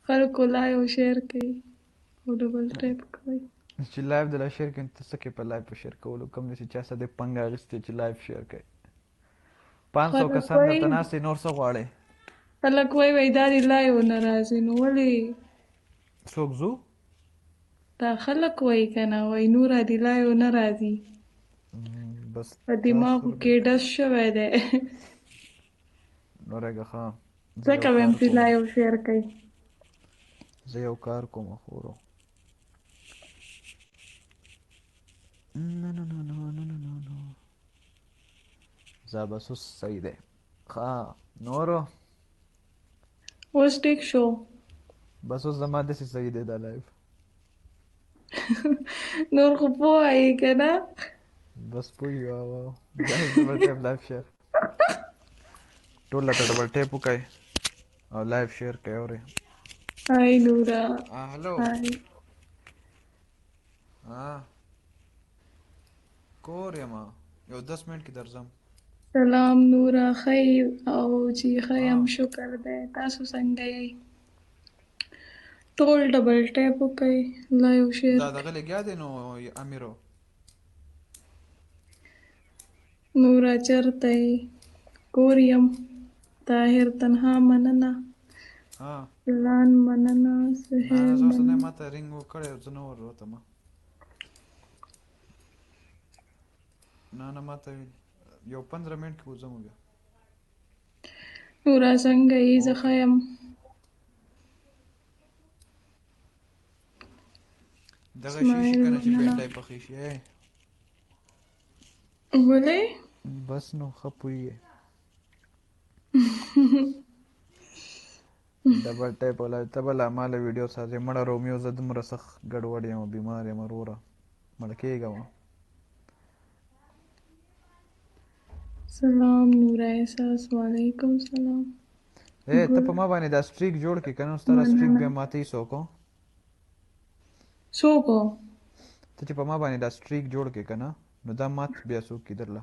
خلکو لایو شیر کوي او ډبل ټیپ کوي. چې لایف د لا شیر کوي ته څه کې په لایف په شیر کولو کوم دی چې چا سره د پنګ اخیستې چې لایف شیر کوي 500 خلک کسان وایي درته ناستې نور څه غواړئ خلک وایي دا دې لایو نه راځي نو ولې څوک ځو دا خلک وایي که نه وایي نوره دې لایو نه راځي بس په تاسو دماغو کې ډز شوی دی نورګه ښه زه ځکه یو ویم کار چې کوم لایو شیر کوي. زه یو کار کوم خورو نه نه نه نه نه نه نه زه بس اوس صحیح دی ښه نورو اوس ټیک شو. بس اوس زما داسې صحیح دی دا لایف نور خو پوه یې که نه بس پوه یو ګایز ډبل ټیپ لایف شیر ټول راته ډبل ټیپ وکړئ او لایف شیر کوئ اورئ هاي نورا هلو هاي کور یم یو 10 منټ کې درځم سلام نورا ښه او چې ښه یم شکر دی تاسو څنګه یئ ټول ډبل ټیپ وکئ لایو شیر دا دغه لګیا دی نو امیرو نورا چرته یې کور یم طاهر تنها مننه پلان مننه نه سهیل زه اوس نه مننه ماته رینګ وکړی زه نه وروتم نه ماته یو 15 منټ کې وځم بیا نورا څنګه یې زه ښه یم دغه شي شي کنه چې بینډای پخې شي ولې بس نو ښه پوهیږې ډبل ټیپ ولا ته به لا ماله ویډیو ساتې مړه رومیو زه دومره سخت ګډوډ یم بیمار یم وروره مړه کېږم سلام نورا احساس وعلیکم سلام ته په ما باندې دا سټریک جوړ کړې که نه ستا دا سټریک بیا ماته یې څوک څوک ته چې په ما باندې دا سټریک جوړ کړې که نه نو دا مات بیا څوک کي درله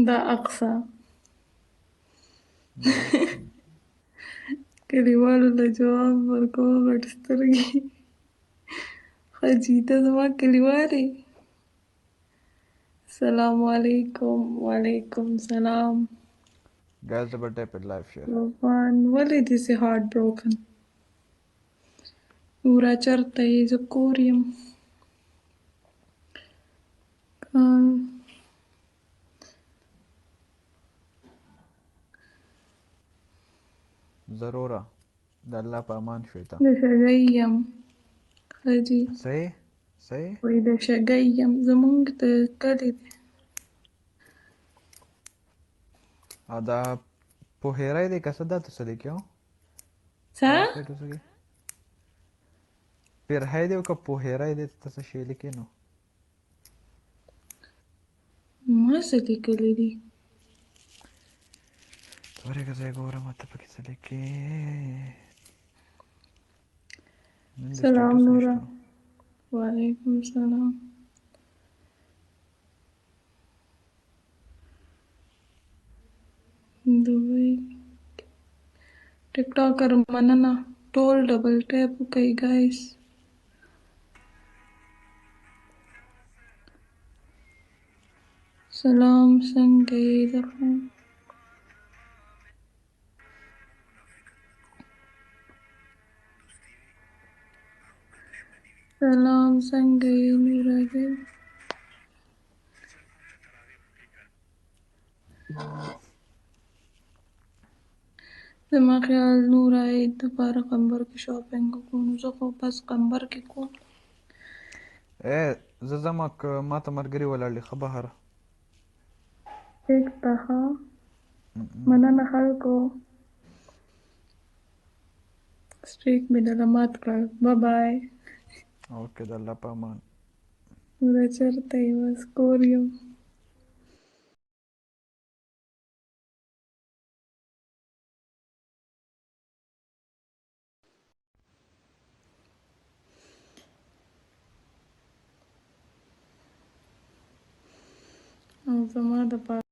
دا اقصا کلیوالو له جواب ورکوه غټ سترګې حاجي ته زما کلیوال یې السلام علیکم وعلیکم سلام guys double tap it live share روان ولې داسې هارټ بروکن نورا چرته یې زه کور یم ضروره د الله په امان شوي ته د شګۍ یم ښه جي صحیح وایي د شګۍ یم زمونږ د کلي دی او دا پوهیری دی که څه دا ته څه لیکې څه پیرهی دی او که پوهیری دی ته څه شی لیکې نو ما څه لیکلی دي ورېږه زه یې ګورم ته پکې څه لیکې سلام نورا وعلیکم سلام دوی ټیک ټاکر مننه ټول ډبل ټیپ وکئ ګایس سلام څنګه یې زه ښه یم سلام څنګه یې نورا دی زما خیال نورا عید دپاره قمبر کې شاپنګ وکړو نو زه خو بس قمبر کې کوم زه ځمه که ماته ملګري ولاړ دي ښه بهر ټیک ده ښه مننه خلکو سټریک مې دله مات کړ بای اوکې د الله په امان نوره چېرته یې بس کور یم او زما دپاره